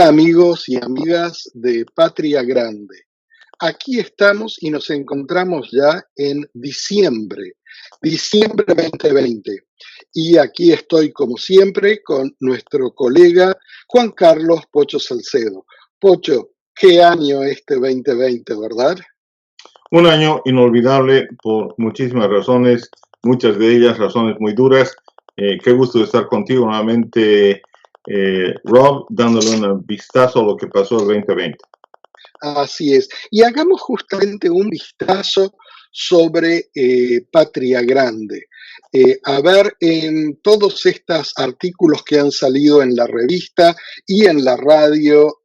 Amigos y amigas de Patria Grande. Aquí estamos y nos encontramos ya en diciembre 2020. Y aquí estoy, como siempre, con nuestro colega Juan Carlos Pocho Salcedo. Pocho, qué año este 2020, ¿verdad? Un año inolvidable por muchísimas razones, muchas de ellas razones muy duras. Qué gusto de estar contigo nuevamente, Rob, dándole un vistazo a lo que pasó el 2020. Así es. Y hagamos justamente un vistazo sobre Patria Grande. A ver, en todos estos artículos que han salido en la revista y en la radio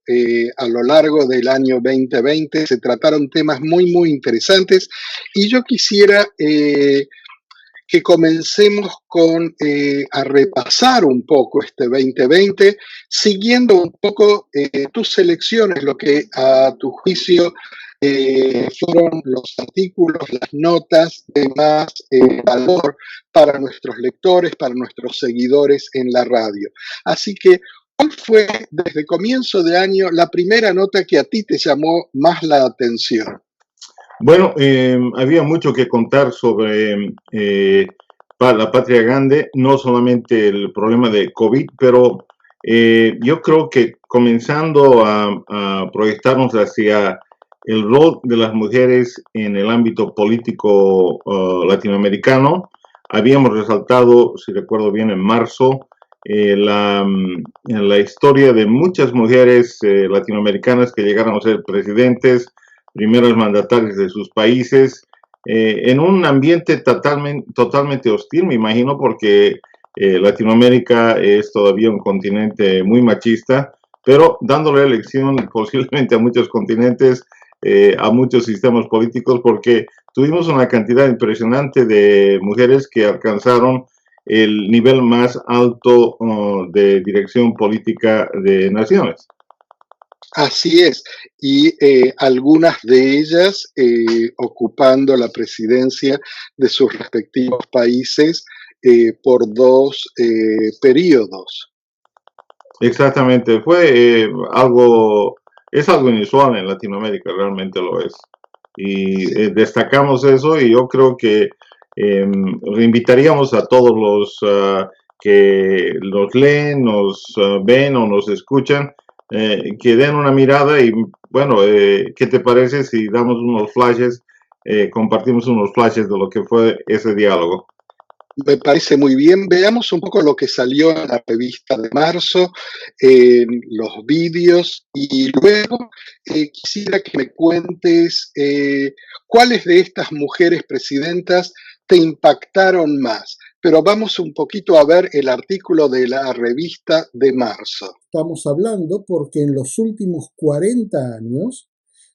a lo largo del año 2020, se trataron temas muy interesantes y yo quisiera que comencemos a repasar un poco este 2020, siguiendo un poco tus selecciones, lo que a tu juicio fueron los artículos, las notas de más valor para nuestros lectores, para nuestros seguidores en la radio. Así que, ¿cuál fue desde comienzo de año la primera nota que a ti te llamó más la atención? Bueno, había mucho que contar sobre la Patria Grande, no solamente el problema de COVID, pero yo creo que comenzando a proyectarnos hacia el rol de las mujeres en el ámbito político latinoamericano, habíamos resaltado, si recuerdo bien, en marzo, la historia de muchas mujeres latinoamericanas que llegaron a ser presidentes, primeros mandatarios de sus países, en un ambiente totalmente hostil, me imagino, porque Latinoamérica es todavía un continente muy machista, pero dándole elección posiblemente a muchos continentes, a muchos sistemas políticos, porque tuvimos una cantidad impresionante de mujeres que alcanzaron el nivel más alto de dirección política de naciones. Así es, y algunas de ellas ocupando la presidencia de sus respectivos países por dos periodos. Exactamente, es algo inusual en Latinoamérica, realmente lo es. Y Sí. destacamos eso y yo creo que invitaríamos a todos los que los leen, nos ven o nos escuchan, que den una mirada y bueno, ¿qué te parece si damos unos flashes, compartimos unos flashes de lo que fue ese diálogo? Me parece muy bien. Veamos un poco lo que salió en la revista de marzo, en los vídeos, y luego quisiera que me cuentes cuáles de estas mujeres presidentas te impactaron más. Pero vamos un poquito a ver el artículo de la revista de marzo. Estamos hablando porque en los últimos 40 años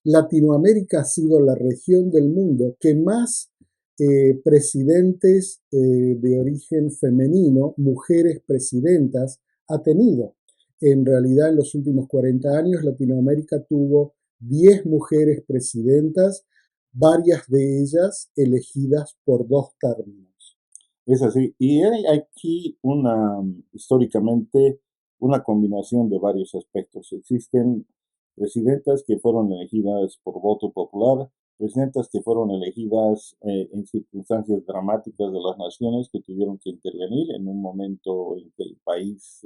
Latinoamérica ha sido la región del mundo que más presidentes de origen femenino, mujeres presidentas, ha tenido. En realidad, en los últimos 40 años, Latinoamérica tuvo 10 mujeres presidentas, varias de ellas elegidas por 2 términos. Es así. Y hay aquí históricamente, una combinación de varios aspectos. Existen presidentas que fueron elegidas por voto popular, presidentas que fueron elegidas en circunstancias dramáticas de las naciones que tuvieron que intervenir en un momento en que el país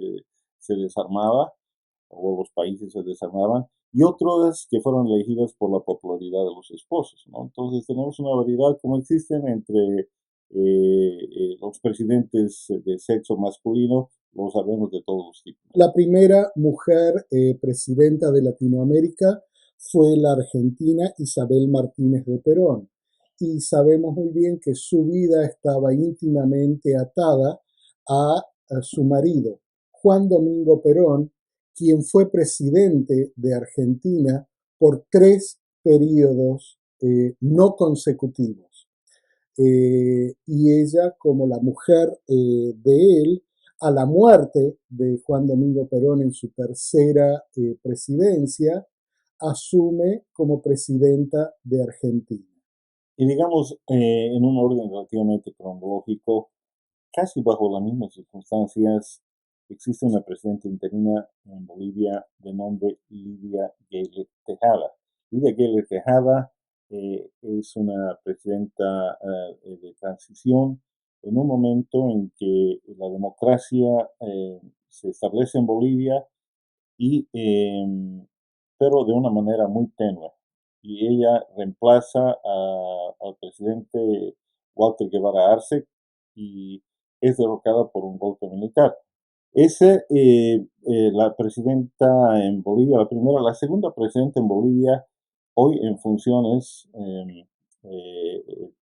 se desarmaba o los países se desarmaban, y otras que fueron elegidas por la popularidad de los esposos, ¿no? Entonces tenemos una variedad como existen entre los presidentes de sexo masculino, lo sabemos de todos los tipos. La primera mujer presidenta de Latinoamérica fue la argentina Isabel Martínez de Perón. Y sabemos muy bien que su vida estaba íntimamente atada a su marido, Juan Domingo Perón, quien fue presidente de Argentina por 3 periodos no consecutivos. Y ella, como la mujer de él, a la muerte de Juan Domingo Perón en su tercera presidencia, asume como presidenta de Argentina. Y digamos, en un orden relativamente cronológico, casi bajo las mismas circunstancias, existe una presidenta interina en Bolivia de nombre Lidia Gaylet Tejada. Lidia Gaylet Tejada es una presidenta de transición en un momento en que la democracia se establece en Bolivia y pero de una manera muy tenue. Y ella reemplaza al presidente Walter Guevara Arce y es derrocada por un golpe militar. La presidenta en Bolivia, la segunda presidenta en Bolivia, hoy en funciones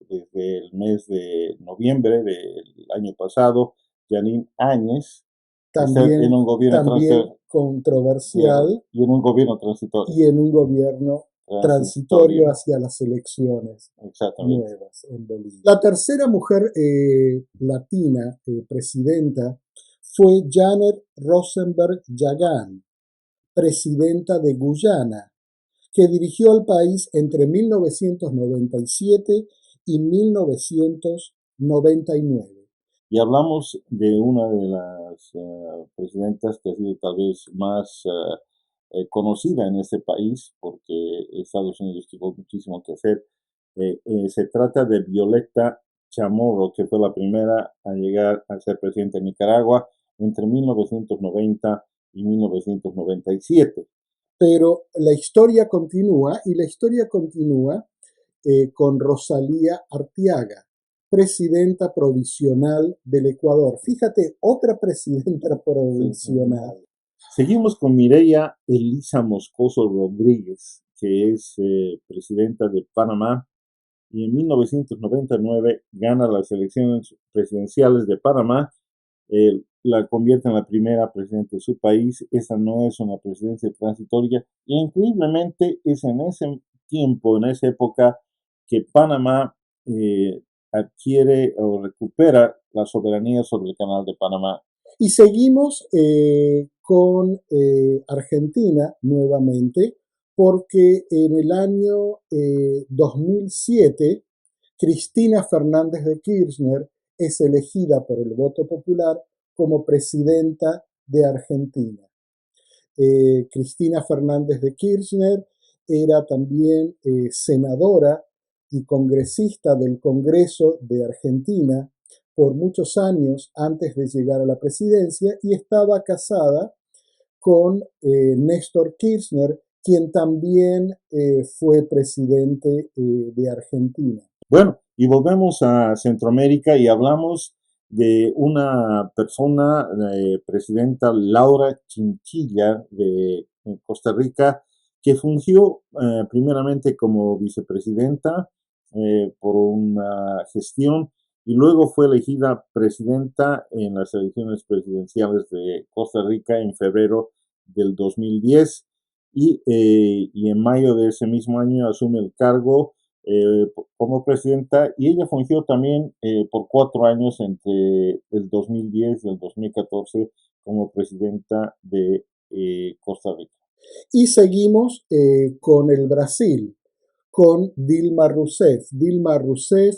desde el mes de noviembre del año pasado, Janine Áñez, También, en un gobierno también controversial y en un gobierno transitorio. Y en un gobierno transitorio hacia las elecciones nuevas en Bolivia. La tercera mujer latina presidenta fue Janet Rosenberg Jagan, presidenta de Guyana, que dirigió al país entre 1997 y 1999. Y hablamos de una de las presidentas que ha sido tal vez más conocida en este país, porque Estados Unidos tuvo muchísimo que hacer. Se trata de Violeta Chamorro, que fue la primera a llegar a ser presidenta de Nicaragua entre 1990 y 1997. Pero la historia continúa, y la historia continúa con Rosalía Arteaga, presidenta provisional del Ecuador. Fíjate, otra presidenta provisional. Seguimos con Mireya Elisa Moscoso Rodríguez, que es presidenta de Panamá, y en 1999 gana las elecciones presidenciales de Panamá, la convierte en la primera presidenta de su país. Esa no es una presidencia transitoria, y increíblemente es en ese tiempo, en esa época, que Panamá adquiere o recupera la soberanía sobre el Canal de Panamá. Y seguimos con Argentina nuevamente, porque en el año 2007 Cristina Fernández de Kirchner es elegida por el voto popular como presidenta de Argentina. Cristina Fernández de Kirchner era también senadora y congresista del Congreso de Argentina por muchos años antes de llegar a la presidencia, y estaba casada con Néstor Kirchner, quien también fue presidente de Argentina. Bueno, y volvemos a Centroamérica y hablamos de una persona, presidenta Laura Chinchilla de Costa Rica, que fungió primeramente como vicepresidenta por una gestión, y luego fue elegida presidenta en las elecciones presidenciales de Costa Rica en febrero del 2010, y en mayo de ese mismo año asume el cargo como presidenta, y ella fungió también por 4 años entre el 2010 y el 2014 como presidenta de Costa Rica. Y seguimos con el Brasil, con Dilma Rousseff. Dilma Rousseff,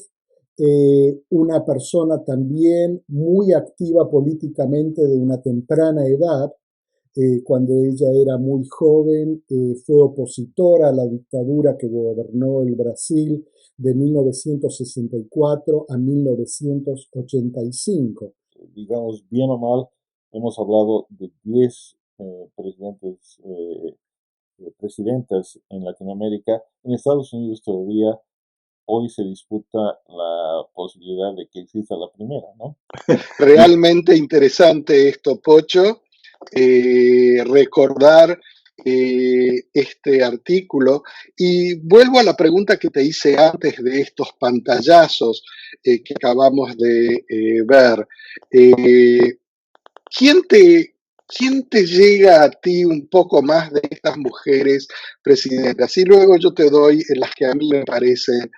una persona también muy activa políticamente de una temprana edad. Cuando ella era muy joven, fue opositora a la dictadura que gobernó el Brasil de 1964 a 1985. Digamos, bien o mal, hemos hablado de 10 presidentas en Latinoamérica. En Estados Unidos todavía hoy se disputa la posibilidad de que exista la primera, ¿no? Realmente interesante esto, Pocho. Recordar este artículo, y vuelvo a la pregunta que te hice antes de estos pantallazos que acabamos de ver. ¿Quién te llega a ti un poco más de estas mujeres presidentas? Y luego yo te doy las que a mí me parecen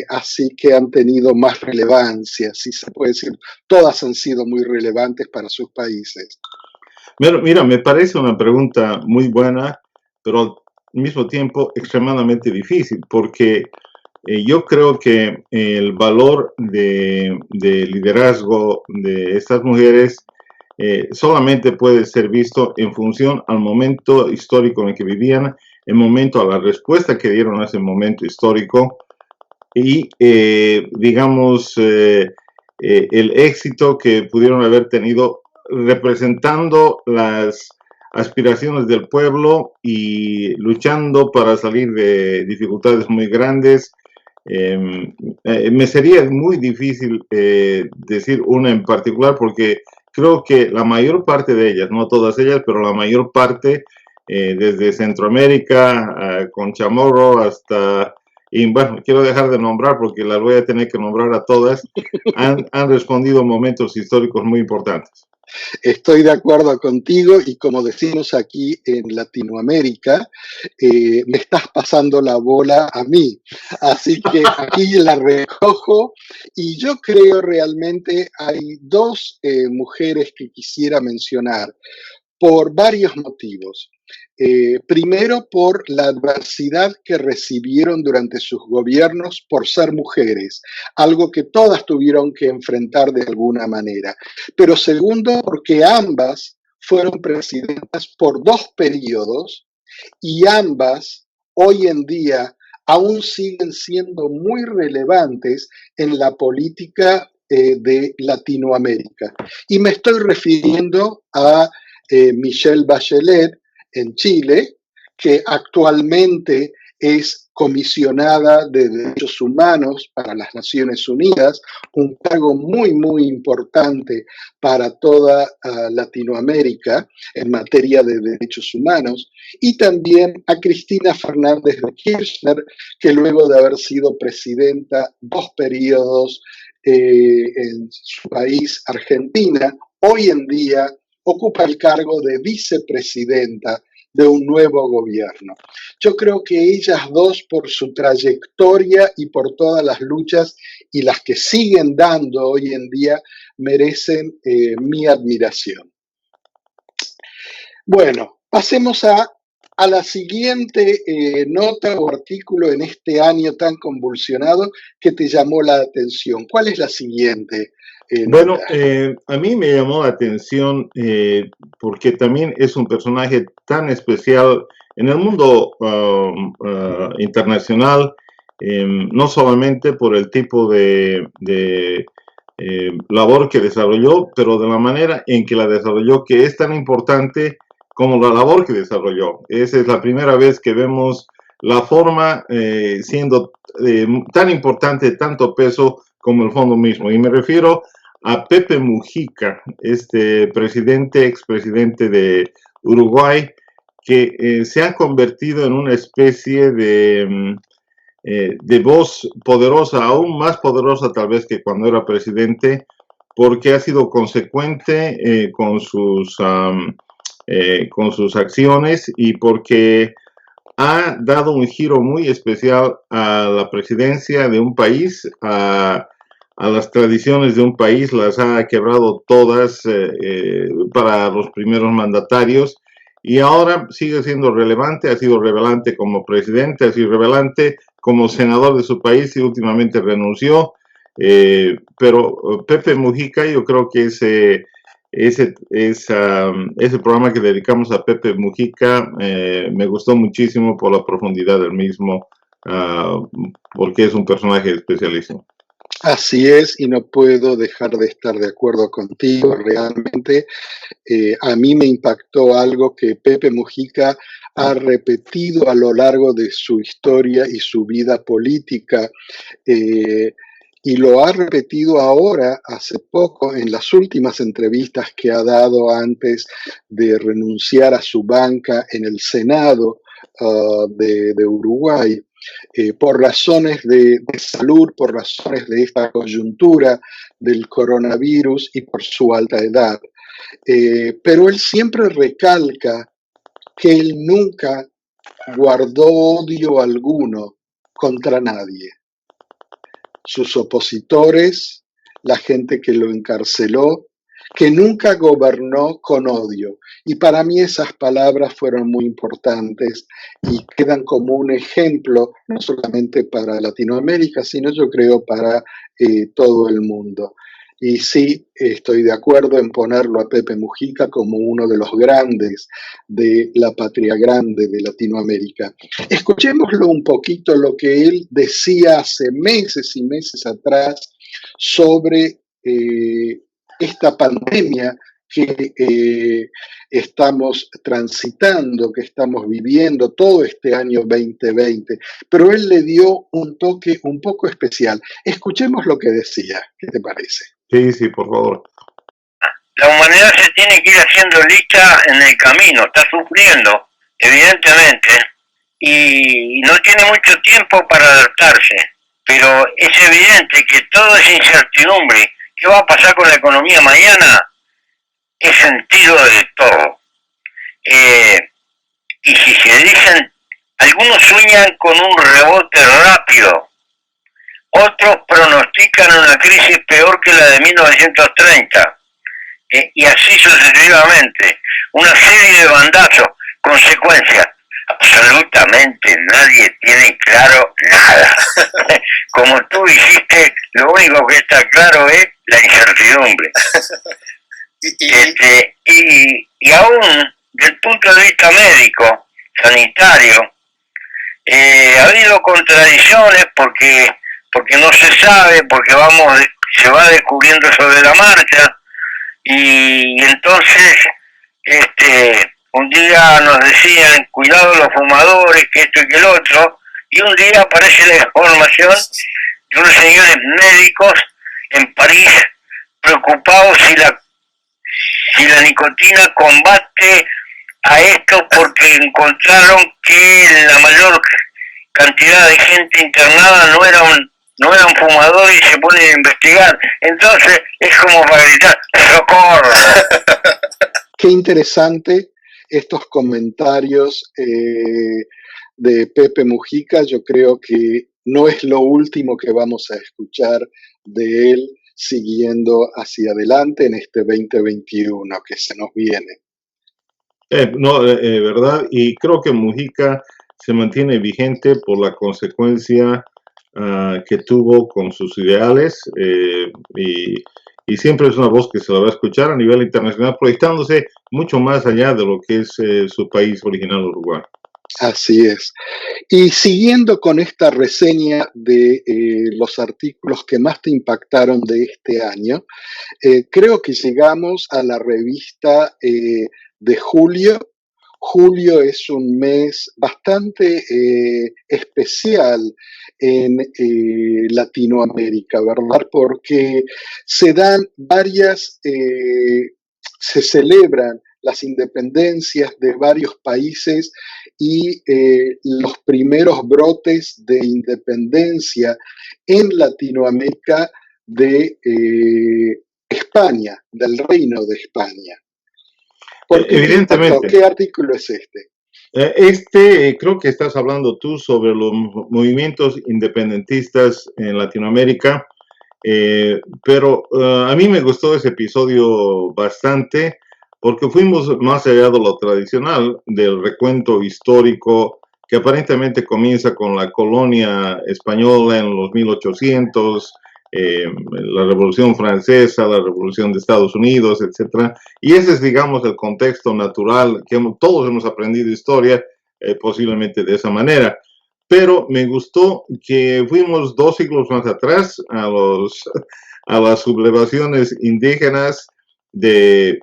así que han tenido más relevancia, si se puede decir. Todas han sido muy relevantes para sus países. Mira, me parece una pregunta muy buena, pero al mismo tiempo extremadamente difícil, porque yo creo que el valor de liderazgo de estas mujeres solamente puede ser visto en función al momento histórico en el que vivían, en momento a la respuesta que dieron a ese momento histórico y, digamos, el éxito que pudieron haber tenido representando las aspiraciones del pueblo y luchando para salir de dificultades muy grandes. Me sería muy difícil decir una en particular porque creo que la mayor parte de ellas, no todas ellas, pero la mayor parte, desde Centroamérica, con Chamorro hasta, y bueno, quiero dejar de nombrar porque las voy a tener que nombrar a todas, han respondido a momentos históricos muy importantes. Estoy de acuerdo contigo y como decimos aquí en Latinoamérica, me estás pasando la bola a mí. Así que aquí la recojo y yo creo realmente hay dos mujeres que quisiera mencionar por varios motivos. Primero, por la adversidad que recibieron durante sus gobiernos por ser mujeres, algo que todas tuvieron que enfrentar de alguna manera. Pero segundo, porque ambas fueron presidentas por 2 periodos y ambas hoy en día aún siguen siendo muy relevantes en la política de Latinoamérica. Y me estoy refiriendo a Michelle Bachelet en Chile, que actualmente es comisionada de Derechos Humanos para las Naciones Unidas, un cargo muy, muy importante para toda Latinoamérica en materia de derechos humanos, y también a Cristina Fernández de Kirchner, que luego de haber sido presidenta 2 periodos en su país, Argentina, hoy en día ocupa el cargo de vicepresidenta de un nuevo gobierno. Yo creo que ellas dos, por su trayectoria y por todas las luchas y las que siguen dando hoy en día, merecen mi admiración. Bueno, pasemos a la siguiente nota o artículo en este año tan convulsionado que te llamó la atención. ¿Cuál es la siguiente? Bueno, a mí me llamó la atención porque también es un personaje tan especial en el mundo internacional, no solamente por el tipo de labor que desarrolló, pero de la manera en que la desarrolló, que es tan importante como la labor que desarrolló. Esa es la primera vez que vemos la forma siendo tan importante, tanto peso como el fondo mismo. Y me refiero a Pepe Mujica, este expresidente de Uruguay, que se ha convertido en una especie de voz poderosa, aún más poderosa tal vez que cuando era presidente, porque ha sido consecuente con sus acciones y porque ha dado un giro muy especial a la presidencia de un país, a las tradiciones de un país, las ha quebrado todas para los primeros mandatarios y ahora sigue siendo relevante, ha sido relevante como presidente, ha sido relevante como senador de su país y últimamente renunció, pero Pepe Mujica, yo creo que ese programa que dedicamos a Pepe Mujica me gustó muchísimo por la profundidad del mismo, porque es un personaje especialísimo. Así es, y no puedo dejar de estar de acuerdo contigo. Realmente a mí me impactó algo que Pepe Mujica ha repetido a lo largo de su historia y su vida política, y lo ha repetido ahora, hace poco, en las últimas entrevistas que ha dado antes de renunciar a su banca en el Senado de Uruguay. Por razones de salud, por razones de esta coyuntura del coronavirus y por su alta edad. Pero él siempre recalca que él nunca guardó odio alguno contra nadie. Sus opositores, la gente que lo encarceló, que nunca gobernó con odio. Y para mí esas palabras fueron muy importantes y quedan como un ejemplo, no solamente para Latinoamérica, sino yo creo para todo el mundo. Y sí, estoy de acuerdo en ponerlo a Pepe Mujica como uno de los grandes de la patria grande de Latinoamérica. Escuchémoslo un poquito lo que él decía hace meses y meses atrás sobre esta pandemia que estamos transitando, que estamos viviendo todo este año 2020, pero él le dio un toque un poco especial. Escuchemos lo que decía, ¿qué te parece? Sí, sí, por favor. La humanidad se tiene que ir haciendo lista en el camino, está sufriendo, evidentemente, y no tiene mucho tiempo para adaptarse, pero es evidente que todo es incertidumbre. ¿Qué va a pasar con la economía mañana? Es sentido de todo. Y si se dicen, algunos sueñan con un rebote rápido, otros pronostican una crisis peor que la de 1930, y así sucesivamente, una serie de bandazos, consecuencias. Absolutamente nadie tiene claro nada. Como tú dijiste, lo único que está claro es la incertidumbre. Y aún desde el punto de vista médico, sanitario, ha habido contradicciones porque no se sabe, porque se va descubriendo sobre la marcha, y entonces un día nos decían cuidado los fumadores, que esto y que el otro, y un día aparece la información de unos señores médicos en París preocupados si la nicotina combate a esto, porque encontraron que la mayor cantidad de gente internada no eran fumadores y se ponen a investigar. Entonces es como para gritar ¡socorro! Qué interesante estos comentarios de Pepe Mujica. Yo creo que no es lo último que vamos a escuchar de él siguiendo hacia adelante en este 2021 que se nos viene. ¿Verdad? Y creo que Mujica se mantiene vigente por la consecuencia que tuvo con sus ideales, y siempre es una voz que se la va a escuchar a nivel internacional, proyectándose mucho más allá de lo que es su país original, Uruguay. Así es. Y siguiendo con esta reseña de los artículos que más te impactaron de este año, creo que llegamos a la revista de julio. Julio es un mes bastante especial en Latinoamérica, ¿verdad? Porque se dan se celebran las independencias de varios países y los primeros brotes de independencia en Latinoamérica de España, del Reino de España. Evidentemente. ¿Qué artículo es este? Creo que estás hablando tú sobre los movimientos independentistas en Latinoamérica, pero a mí me gustó ese episodio bastante porque fuimos más allá de lo tradicional, del recuento histórico que aparentemente comienza con la colonia española en los 1800, la Revolución Francesa, la Revolución de Estados Unidos, etc. Y ese es, digamos, el contexto natural que todos hemos aprendido historia, posiblemente de esa manera. Pero me gustó que fuimos 2 siglos más atrás a las sublevaciones indígenas del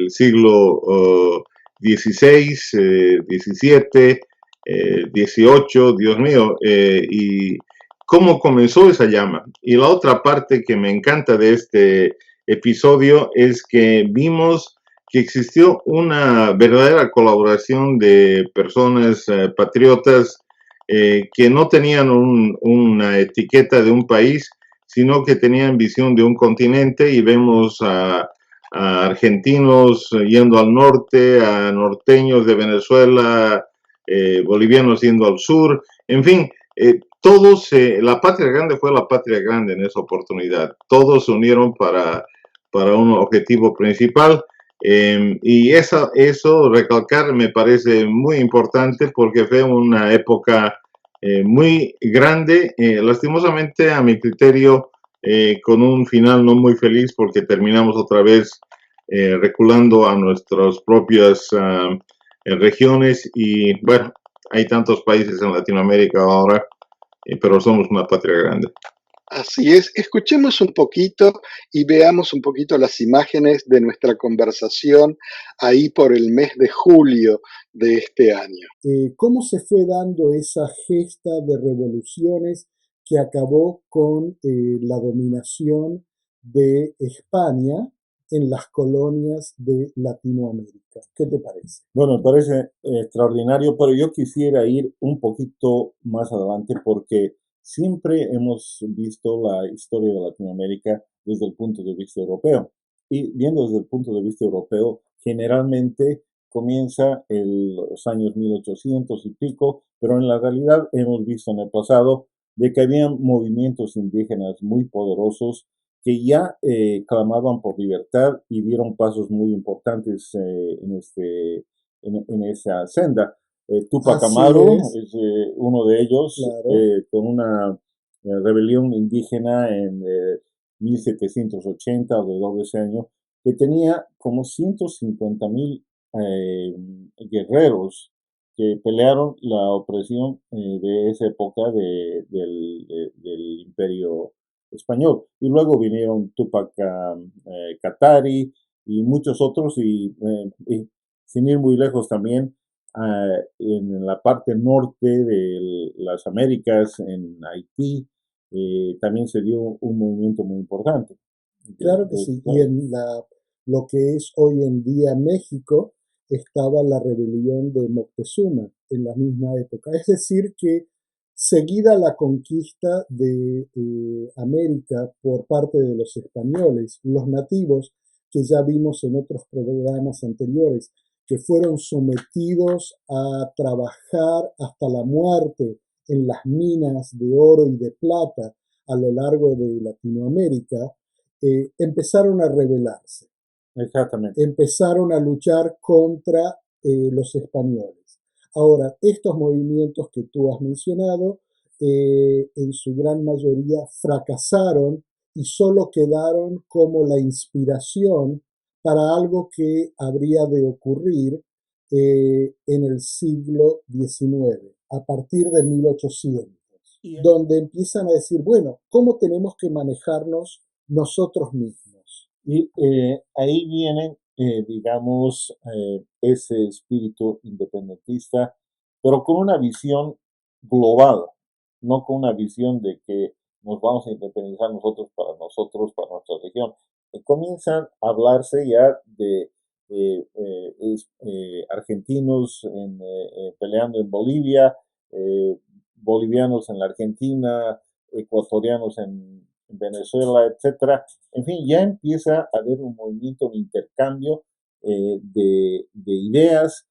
siglo XVI, XVII, XVIII, Dios mío, y cómo comenzó esa llama. Y la otra parte que me encanta de este episodio es que vimos que existió una verdadera colaboración de personas patriotas que no tenían una etiqueta de un país, sino que tenían visión de un continente, y vemos a argentinos yendo al norte, a norteños de Venezuela, bolivianos yendo al sur, en fin, todos, la patria grande fue la patria grande en esa oportunidad. Todos se unieron para un objetivo principal, y eso recalcar me parece muy importante porque fue una época muy grande. Lastimosamente, a mi criterio, con un final no muy feliz porque terminamos otra vez reculando a nuestras propias regiones y bueno, hay tantos países en Latinoamérica ahora, pero somos una patria grande. Así es, escuchemos un poquito y veamos un poquito las imágenes de nuestra conversación ahí por el mes de julio de este año. ¿Cómo se fue dando esa gesta de revoluciones que acabó con la dominación de España en las colonias de Latinoamérica? ¿Qué te parece? Bueno, me parece extraordinario, pero yo quisiera ir un poquito más adelante porque siempre hemos visto la historia de Latinoamérica desde el punto de vista europeo. Y viendo desde el punto de vista europeo, generalmente comienza en los años 1800 y pico, pero en la realidad hemos visto en el pasado de que había movimientos indígenas muy poderosos que ya clamaban por libertad y dieron pasos muy importantes en esa senda. Tupac Amaru es uno de ellos, claro. con una rebelión indígena en 1780, alrededor de ese año, que tenía como 150,000 guerreros que pelearon la opresión de esa época del imperio español. Y luego vinieron Tupac Katari y muchos otros, y sin ir muy lejos también, en la parte norte de las Américas, en Haití, también se dio un movimiento muy importante. Claro que sí. Y en lo que es hoy en día México, estaba la rebelión de Moctezuma en la misma época. Es decir, que seguida la conquista de América por parte de los españoles, los nativos, que ya vimos en otros programas anteriores, que fueron sometidos a trabajar hasta la muerte en las minas de oro y de plata a lo largo de Latinoamérica, empezaron a rebelarse. Exactamente. Empezaron a luchar contra los españoles. Ahora, estos movimientos que tú has mencionado, en su gran mayoría fracasaron y solo quedaron como la inspiración para algo que habría de ocurrir en el siglo XIX, a partir de 1800, donde empiezan a decir, bueno, ¿cómo tenemos que manejarnos nosotros mismos? Y ahí viene, digamos, ese espíritu independentista, pero con una visión global, no con una visión de que nos vamos a independizar nosotros, para nuestra región. Comienzan a hablarse ya de argentinos peleando en Bolivia, bolivianos en la Argentina, ecuatorianos en Venezuela, etcétera. En fin, ya empieza a haber un movimiento, un intercambio de ideas,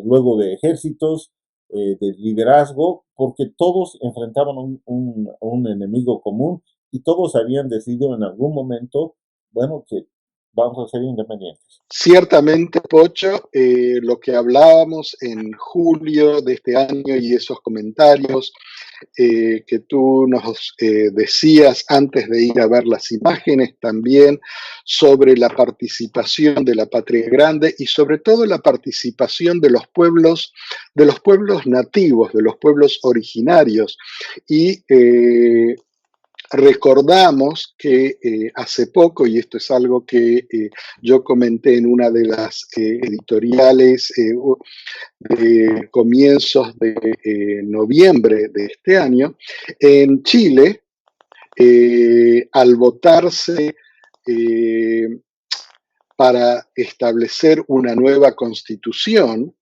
luego de ejércitos, de liderazgo, porque todos enfrentaban un enemigo común y todos habían decidido en algún momento, bueno, que vamos a ser independientes. Ciertamente, Pocho, lo que hablábamos en julio de este año y esos comentarios que tú nos decías antes de ir a ver las imágenes también sobre la participación de la patria grande y sobre todo la participación de los pueblos nativos, de los pueblos originarios. Y recordamos que hace poco, y esto es algo que yo comenté en una de las editoriales de comienzos de noviembre de este año, en Chile, al votarse para establecer una nueva constitución,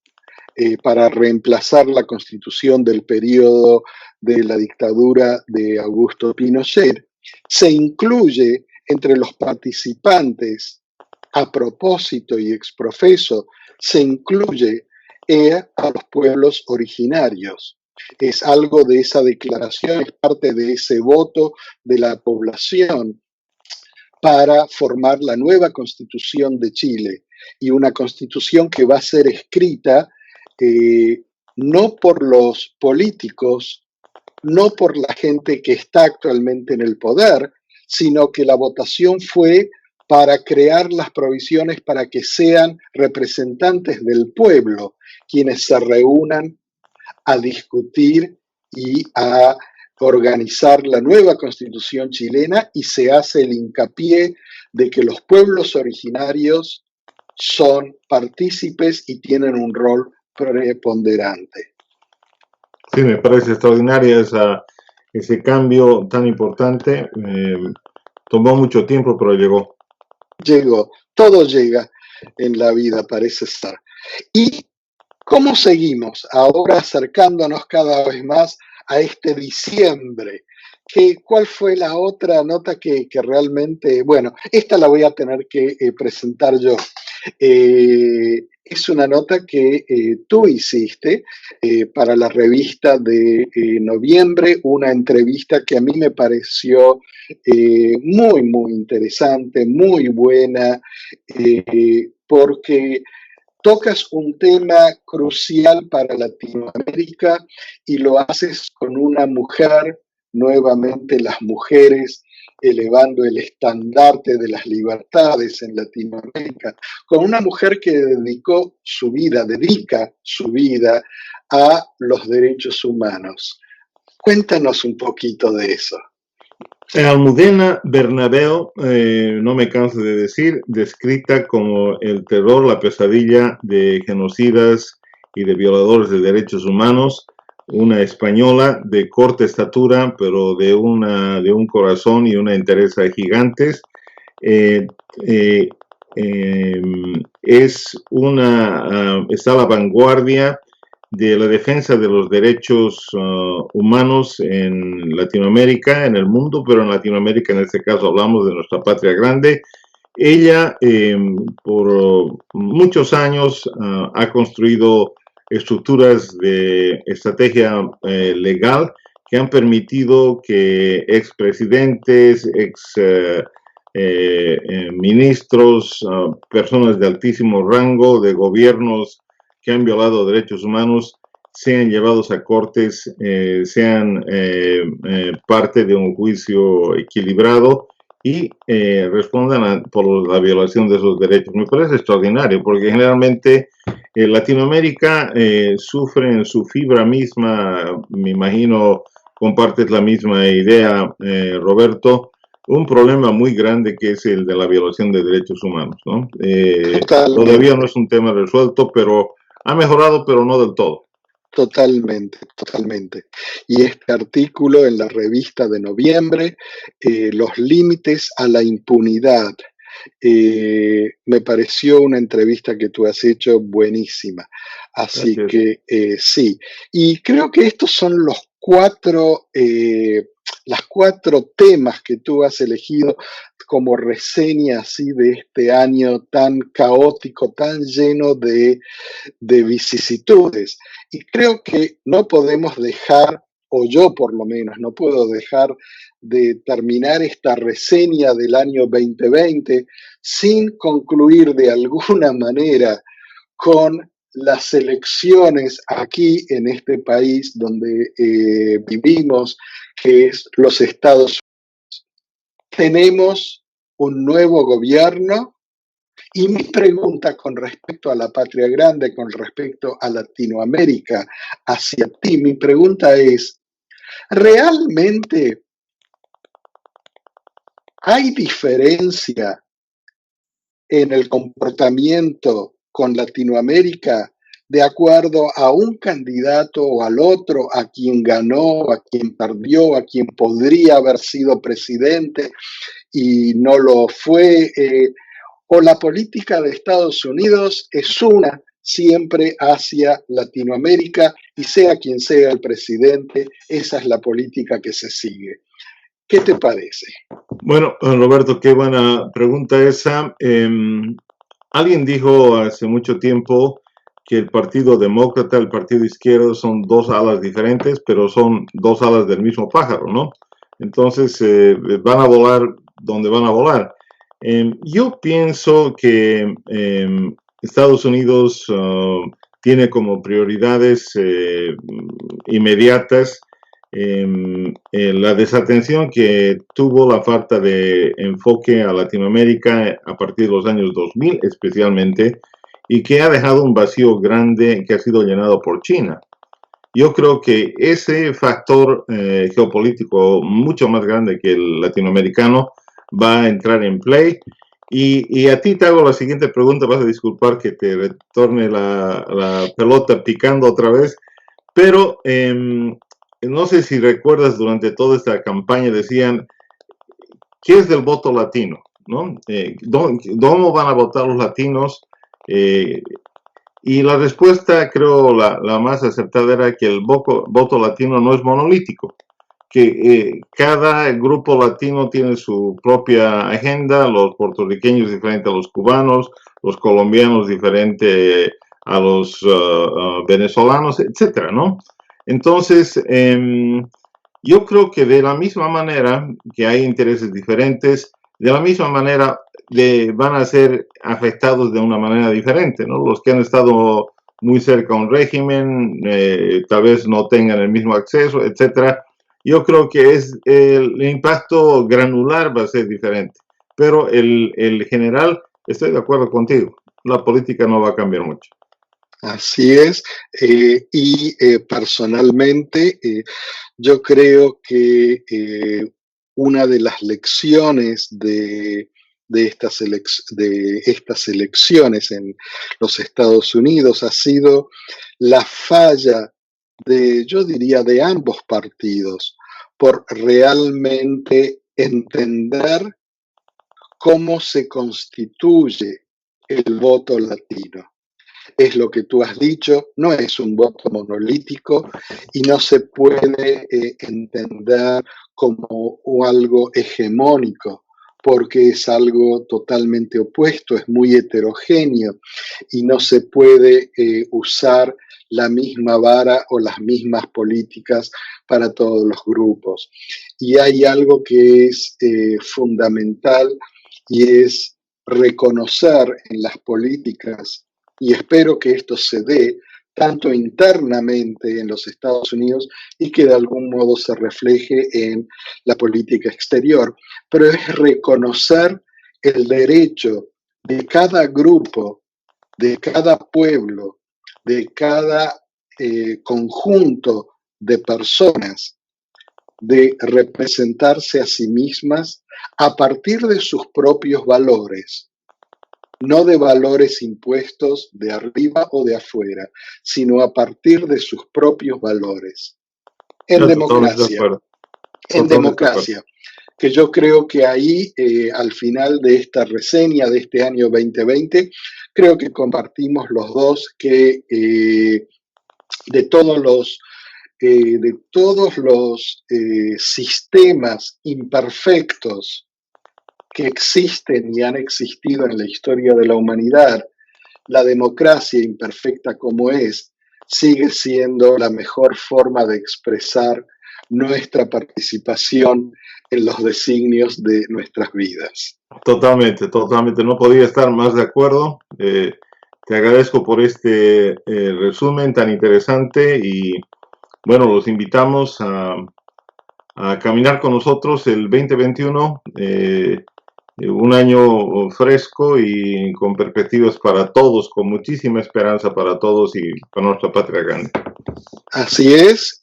para reemplazar la constitución del periodo de la dictadura de Augusto Pinochet, se incluye entre los participantes, a propósito y exprofeso, se incluye a los pueblos originarios. Es algo de esa declaración, es parte de ese voto de la población para formar la nueva constitución de Chile, y una constitución que va a ser escrita no por los políticos, no por la gente que está actualmente en el poder, sino que la votación fue para crear las provisiones para que sean representantes del pueblo quienes se reúnan a discutir y a organizar la nueva constitución chilena, y se hace el hincapié de que los pueblos originarios son partícipes y tienen un rol preponderante. Sí, me parece extraordinaria ese cambio tan importante. Tomó mucho tiempo, pero llegó. Llegó, todo llega en la vida, parece ser. ¿Y cómo seguimos ahora acercándonos cada vez más a este diciembre? ¿Cuál fue la otra nota que realmente, bueno, esta la voy a tener que presentar yo? Es una nota que tú hiciste para la revista de noviembre, una entrevista que a mí me pareció muy, muy interesante, muy buena, porque tocas un tema crucial para Latinoamérica y lo haces con una mujer, nuevamente las mujeres elevando el estandarte de las libertades en Latinoamérica, con una mujer que dedica su vida a los derechos humanos. Cuéntanos un poquito de eso. Almudena Bernabeu, no me canso de decir, descrita como el terror, la pesadilla de genocidas y de violadores de derechos humanos, una española de corta estatura, pero de un corazón y una entereza gigantes. Está a la vanguardia de la defensa de los derechos humanos en Latinoamérica, en el mundo, pero en Latinoamérica, en este caso, hablamos de nuestra patria grande. Ella, por muchos años, ha construido estructuras de estrategia legal que han permitido que expresidentes, ministros, personas de altísimo rango, de gobiernos que han violado derechos humanos, sean llevados a cortes, sean parte de un juicio equilibrado y respondan por la violación de esos derechos. Me parece extraordinario, porque generalmente Latinoamérica sufre en su fibra misma, me imagino compartes la misma idea, Roberto, un problema muy grande que es el de la violación de derechos humanos, ¿no? Todavía no es un tema resuelto, pero ha mejorado, pero no del todo. Totalmente, totalmente. Y este artículo en la revista de noviembre, los límites a la impunidad, me pareció una entrevista que tú has hecho buenísima. Así Gracias. que sí. Y creo que estos son los las cuatro temas que tú has elegido como reseña así de este año tan caótico, tan lleno de vicisitudes. Y creo que no podemos dejar, o yo por lo menos, no puedo dejar de terminar esta reseña del año 2020 sin concluir de alguna manera con las elecciones aquí en este país donde vivimos, que es los Estados Unidos. Tenemos un nuevo gobierno. Y mi pregunta con respecto a la patria grande, con respecto a Latinoamérica, hacia ti, mi pregunta es, ¿realmente hay diferencia en el comportamiento con Latinoamérica de acuerdo a un candidato o al otro, a quien ganó, a quien perdió, a quien podría haber sido presidente y no lo fue? ¿O la política de Estados Unidos es una siempre hacia Latinoamérica y sea quien sea el presidente, esa es la política que se sigue? ¿Qué te parece? Bueno, Roberto, qué buena pregunta esa. Alguien dijo hace mucho tiempo que el Partido Demócrata, el Partido Izquierdo son dos alas diferentes, pero son dos alas del mismo pájaro, ¿no? Entonces van a volar donde van a volar. Yo pienso que Estados Unidos tiene como prioridades inmediatas la desatención que tuvo la falta de enfoque a Latinoamérica a partir de los años 2000 especialmente, y que ha dejado un vacío grande que ha sido llenado por China. Yo creo que ese factor geopolítico mucho más grande que el latinoamericano va a entrar en play. Y a ti te hago la siguiente pregunta, vas a disculpar que te retorne la pelota picando otra vez, pero no sé si recuerdas, durante toda esta campaña decían, ¿qué es del voto latino? ¿No? ¿Cómo van a votar los latinos? Y la respuesta, creo, la más acertada era que el voto latino no es monolítico, que cada grupo latino tiene su propia agenda, los puertorriqueños diferentes a los cubanos, los colombianos diferentes a los venezolanos, etcétera, ¿no? Entonces, yo creo que de la misma manera que hay intereses diferentes, de la misma manera van a ser afectados de una manera diferente, ¿no? Los que han estado muy cerca a un régimen, tal vez no tengan el mismo acceso, etcétera. Yo creo que el impacto granular va a ser diferente, pero el general, estoy de acuerdo contigo, la política no va a cambiar mucho. Así es, personalmente yo creo que una de las lecciones de estas elecciones en los Estados Unidos ha sido la falla yo diría, de ambos partidos, por realmente entender cómo se constituye el voto latino. Es lo que tú has dicho, no es un voto monolítico y no se puede entender como algo hegemónico, porque es algo totalmente opuesto, es muy heterogéneo y no se puede usar la misma vara o las mismas políticas para todos los grupos. Y hay algo que es fundamental y es reconocer en las políticas, y espero que esto se dé tanto internamente en los Estados Unidos y que de algún modo se refleje en la política exterior, pero es reconocer el derecho de cada grupo, de cada pueblo, de cada conjunto de personas de representarse a sí mismas a partir de sus propios valores, no de valores impuestos de arriba o de afuera, sino a partir de sus propios valores. En democracia, que yo creo que ahí, al final de esta reseña de este año 2020, creo que compartimos los dos que de todos los sistemas imperfectos que existen y han existido en la historia de la humanidad, la democracia, imperfecta como es, sigue siendo la mejor forma de expresar nuestra participación en los designios de nuestras vidas. Totalmente, totalmente. No podía estar más de acuerdo. Te agradezco por este resumen tan interesante y bueno, los invitamos a caminar con nosotros el 2021, un año fresco y con perspectivas para todos, con muchísima esperanza para todos y para nuestra patria grande. Así es.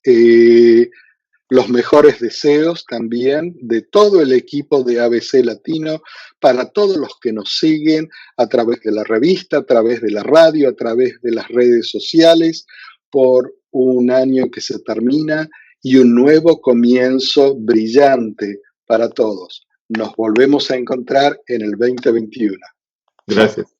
Los mejores deseos también de todo el equipo de ABC Latino para todos los que nos siguen a través de la revista, a través de la radio, a través de las redes sociales, por un año que se termina y un nuevo comienzo brillante para todos. Nos volvemos a encontrar en el 2021. Gracias.